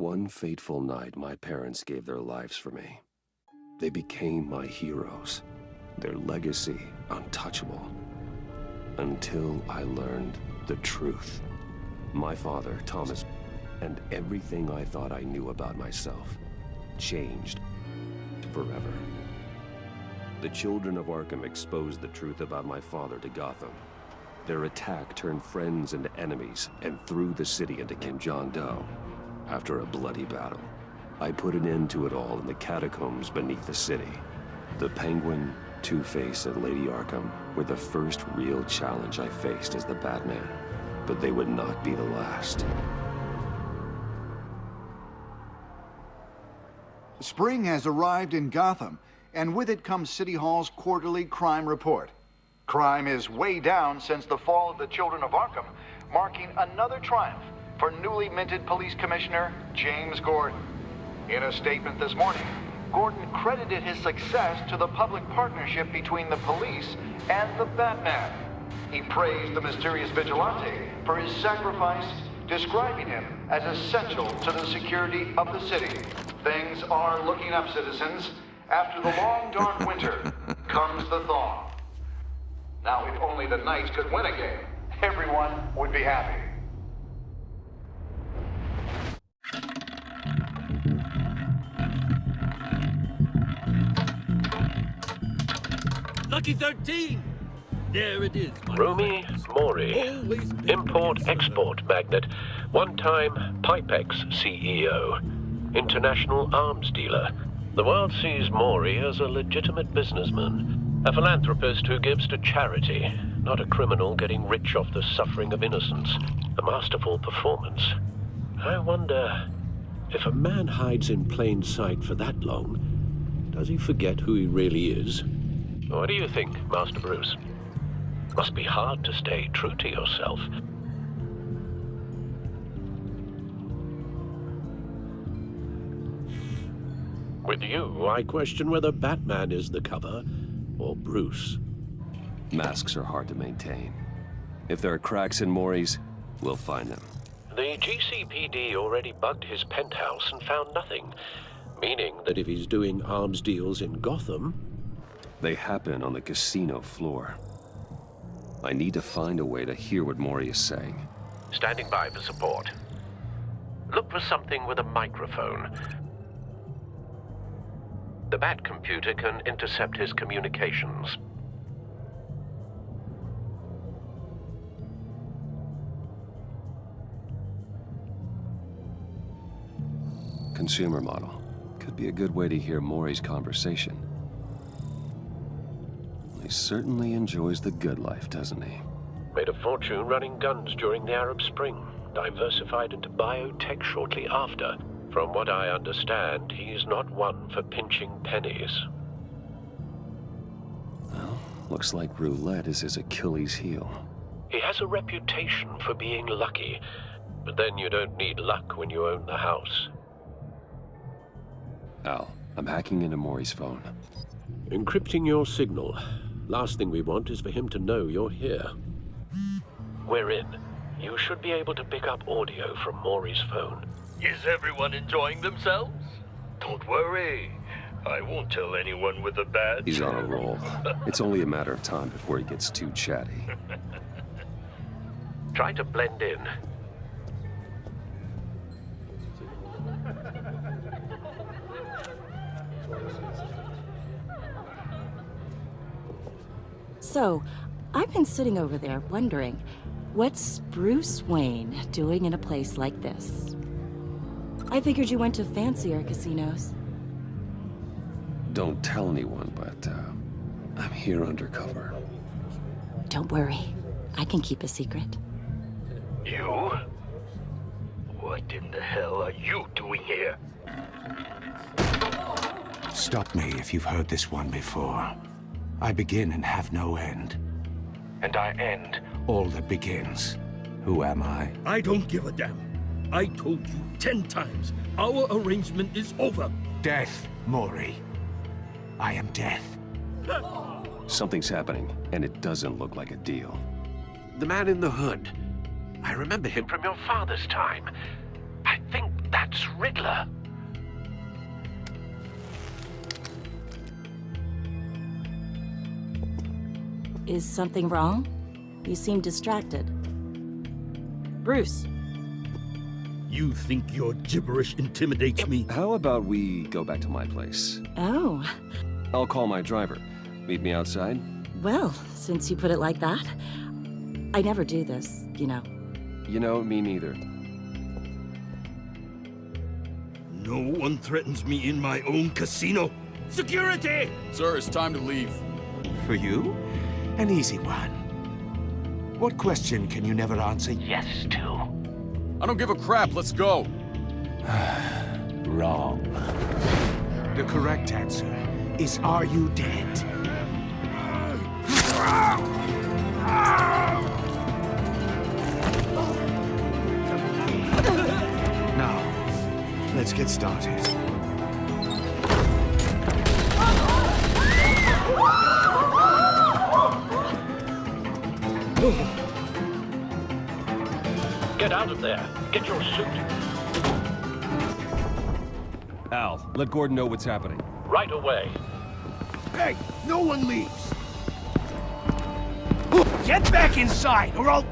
One fateful night, my parents gave their lives for me. They became my heroes, their legacy untouchable. Until I learned the truth. My father, Thomas, and everything I thought I knew about myself changed forever. The children of Arkham exposed the truth about my father to Gotham. Their attack turned friends into enemies and threw the city into John Doe. After a bloody battle, I put an end to it all in the catacombs beneath the city. The Penguin, Two-Face, and Lady Arkham were the first real challenge I faced as the Batman, but they would not be the last. Spring has arrived in Gotham, and with it comes City Hall's quarterly crime report. Crime is way down since the fall of the Children of Arkham, marking another triumph for newly minted Police Commissioner James Gordon. In a statement this morning, Gordon credited his success to the public partnership between the police and the Batman. He praised the mysterious vigilante for his sacrifice, describing him as essential to the security of the city. Things are looking up, citizens. After the long, dark winter comes the thaw. Now, if only the Knights could win a game, everyone would be happy. Lucky 13! There it is, my Rumi friends. Mori, Always been import-export magnate, one-time Pipex CEO, international arms dealer. The world sees Mori as a legitimate businessman, a philanthropist who gives to charity, not a criminal getting rich off the suffering of innocence. A masterful performance. I wonder, if a man hides in plain sight for that long, does he forget who he really is? What do you think, Master Bruce? Must be hard to stay true to yourself. With you, I question whether Batman is the cover, or Bruce. Masks are hard to maintain. If there are cracks in Mori's, we'll find them. The GCPD already bugged his penthouse and found nothing, meaning that if he's doing arms deals in Gotham... They happen on the casino floor. I need to find a way to hear what Mori is saying. Standing by for support. Look for something with a microphone. The Bat computer can intercept his communications. Consumer model. Could be a good way to hear Mori's conversation. He certainly enjoys the good life, doesn't he? Made a fortune running guns during the Arab Spring. Diversified into biotech shortly after. From what I understand, he's not one for pinching pennies. Well, looks like roulette is his Achilles heel. He has a reputation for being lucky, but then you don't need luck when you own the house. Al, I'm hacking into Mori's phone. Encrypting your signal. Last thing we want is for him to know you're here. We're in. You should be able to pick up audio from Mori's phone. Is everyone enjoying themselves? Don't worry. I won't tell anyone with a badge. He's on a roll. It's only a matter of time before he gets too chatty. Try to blend in. So, I've been sitting over there wondering, what's Bruce Wayne doing in a place like this? I figured you went to fancier casinos. Don't tell anyone, but I'm here undercover. Don't worry, I can keep a secret. You? What in the hell are you doing here? Stop me if you've heard this one before. I begin and have no end. And I end all that begins. Who am I? I don't give a damn. I told you 10 times. Our arrangement is over. Death, Mori. I am death. Something's happening, and it doesn't look like a deal. The man in the hood. I remember him from your father's time. I think that's It's Riddler. Is something wrong? You seem distracted. Bruce. You think your gibberish intimidates me? How about we go back to my place? Oh. I'll call my driver. Meet me outside? Well, since you put it like that. I never do this, you know. You know, me neither. No one threatens me in my own casino. Security! Sir, it's time to leave. For you? An easy one. What question can you never answer yes to? I don't give a crap, let's go. Wrong. The correct answer is, are you dead? Now, let's get started. Get out of there. Get your suit. Al, let Gordon know what's happening. Right away. Hey, no one leaves. Get back inside, or I'll...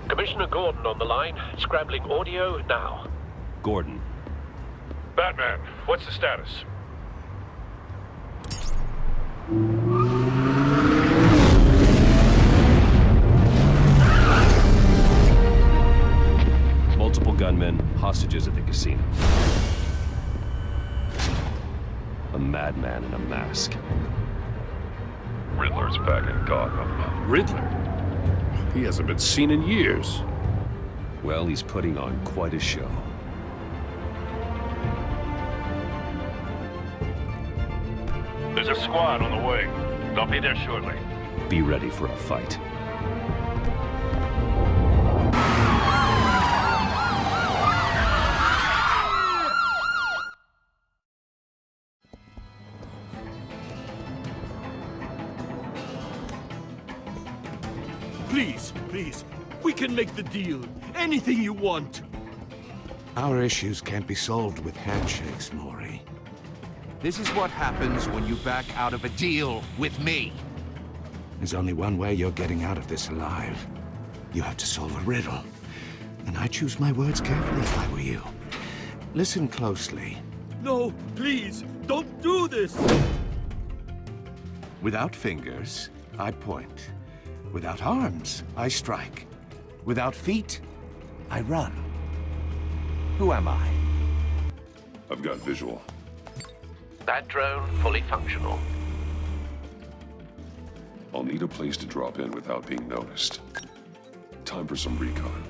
Commissioner Gordon on the line. Scrambling audio now. Gordon. Batman, what's the status? Multiple gunmen, hostages at the casino. A madman in a mask. Riddler's back in Gotham. Riddler? He hasn't been seen in years. Well, he's putting on quite a show. There's a squad on the way. They'll be there shortly. Be ready for a fight. Please, please, we can make the deal. Anything you want. Our issues can't be solved with handshakes, Maury. This is what happens when you back out of a deal with me. There's only one way you're getting out of this alive. You have to solve a riddle. And I choose my words carefully if I were you. Listen closely. No, please, don't do this! Without fingers, I point. Without arms, I strike. Without feet, I run. Who am I? I've got visual. That drone fully functional. I'll need a place to drop in without being noticed. Time for some recon.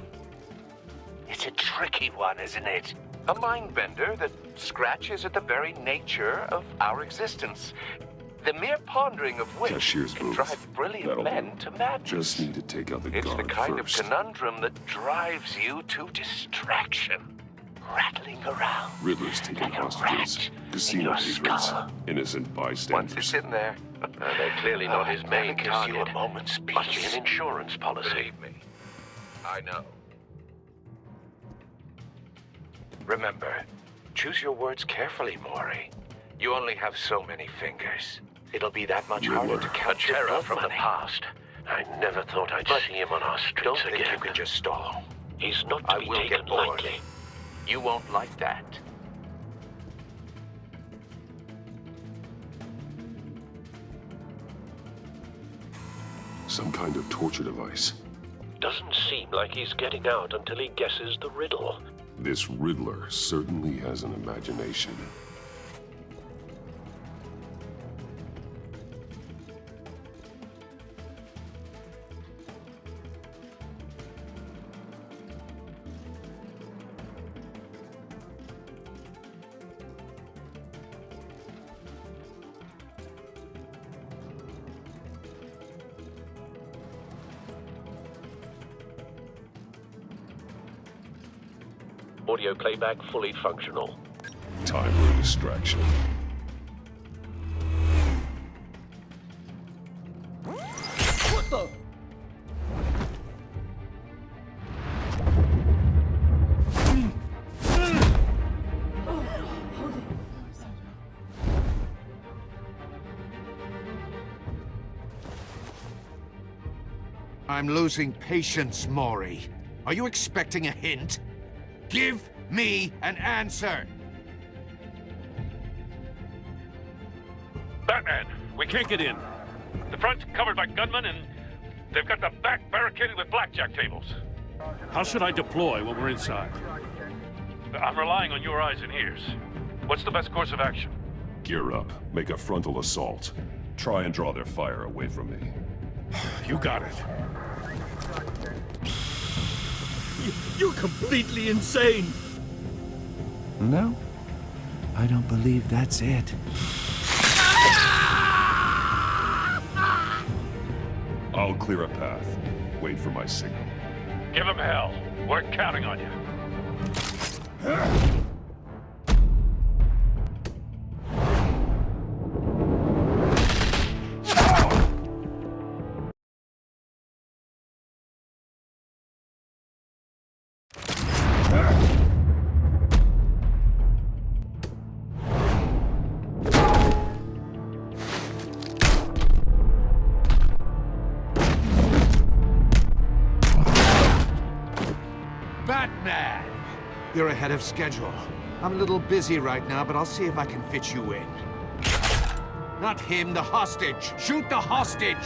It's a tricky one, isn't it? A mind bender that scratches at the very nature of our existence. The mere pondering of which Cashier's can booth. drive brilliant That'll men do. to madness. Just need to take out the It's the guard kind first. of conundrum that drives you to distraction. Rattling around Riddler's taking like a hostages. rat in Casino your patrons. skull. Innocent Once bystanders. it's in there, They're clearly not his main never gives target. you a moment's Must be peace. an insurance policy. Believe me, I know. Remember, choose your words carefully, Maury. You only have so many fingers. It'll be that much harder to A count your terror blood from the money. past. I never thought I'd But see him on our Don't streets think again. you can just stall. He's not to I be will taken get bored. lightly. You won't like that. Some kind of torture device. Doesn't seem like he's getting out until he guesses the riddle. This Riddler certainly has an imagination. Audio playback fully functional. Time for a distraction. What the? I'm losing patience, Maury. Are you expecting a hint? Give me an answer! Batman, we can't get in. The front's covered by gunmen, and they've got the back barricaded with blackjack tables. How should I deploy when we're inside? I'm relying on your eyes and ears. What's the best course of action? Gear up. Make a frontal assault. Try and draw their fire away from me. You got it. You're completely insane! No, I don't believe that's it. I'll clear a path. Wait for my signal. Give him hell. We're counting on you. Batman! You're ahead of schedule. I'm a little busy right now, but I'll see if I can fit you in. Not him, the hostage! Shoot the hostage!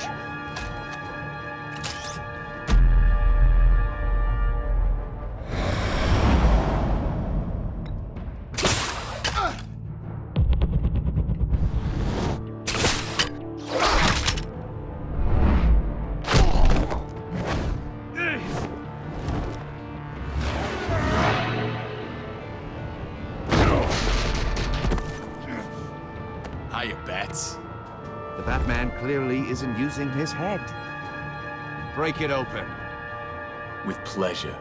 Hiya, Bats. The Batman clearly isn't using his head. Break it open. With pleasure.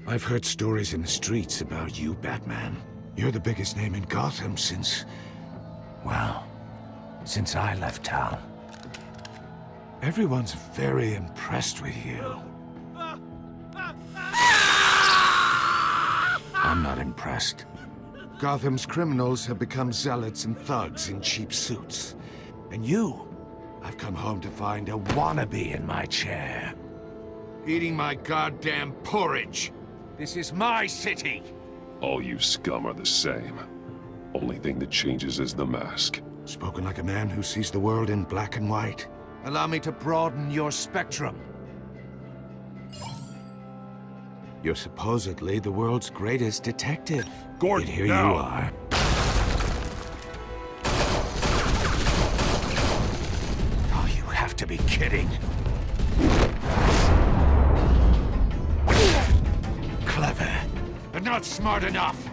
I've heard stories in the streets about you, Batman. You're the biggest name in Gotham since... well, since I left town. Everyone's very impressed with you. I'm not impressed. Gotham's criminals have become zealots and thugs in cheap suits. And you, I've come home to find a wannabe in my chair. Eating my goddamn porridge. This is my city! All you scum are the same. Only thing that changes is the mask. Spoken like a man who sees the world in black and white. Allow me to broaden your spectrum. You're supposedly the world's greatest detective. Gordon, Yet here now. you are. Oh, you have to be kidding. Clever, but not smart enough.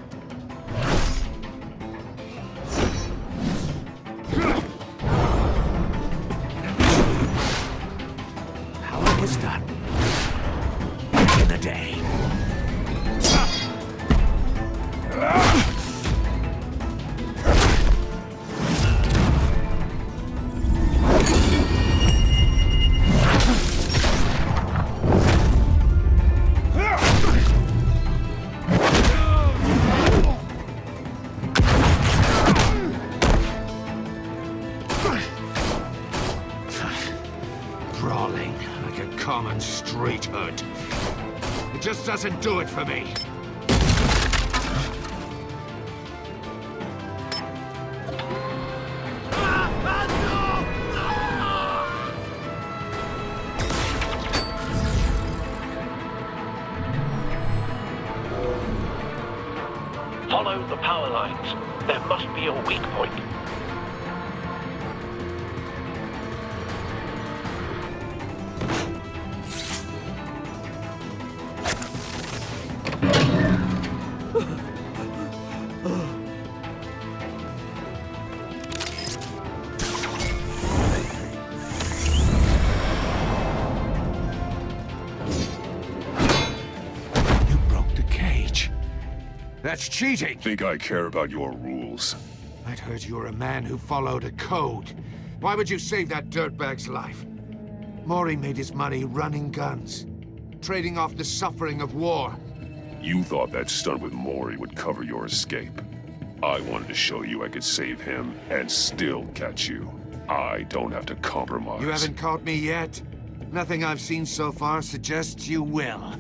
How it was done back in the day. Brawling like a common street hood. It just doesn't do it for me. Follow the power lines. There must be a weak point. You broke the cage. That's cheating! Think I care about your rules? I'd heard you were a man who followed a code. Why would you save that dirtbag's life? Mori made his money running guns, trading off the suffering of war. You thought that stunt with Mori would cover your escape. I wanted to show you I could save him and still catch you. I don't have to compromise. You haven't caught me yet. Nothing I've seen so far suggests you will.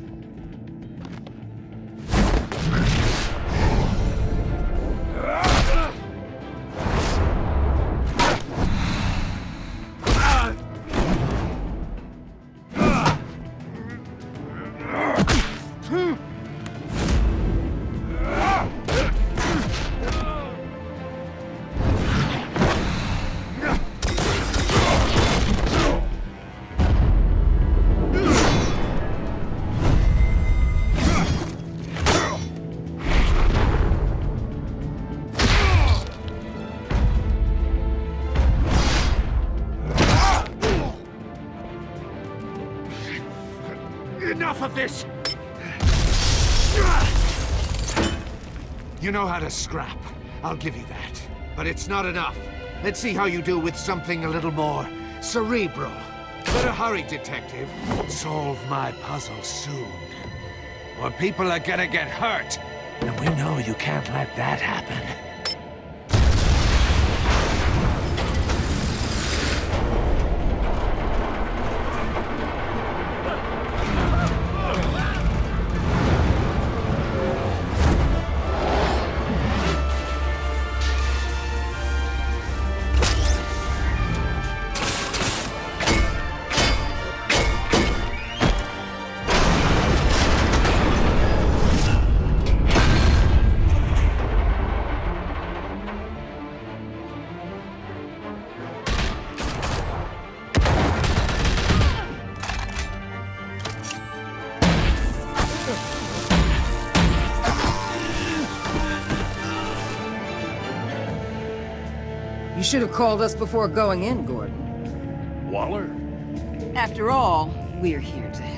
Enough of this! You know how to scrap. I'll give you that. But it's not enough. Let's see how you do with something a little more cerebral. Better hurry, detective. Solve my puzzle soon. Or people are gonna get hurt. And we know you can't let that happen. You should have called us before going in, Gordon. Waller? After all, we're here to help.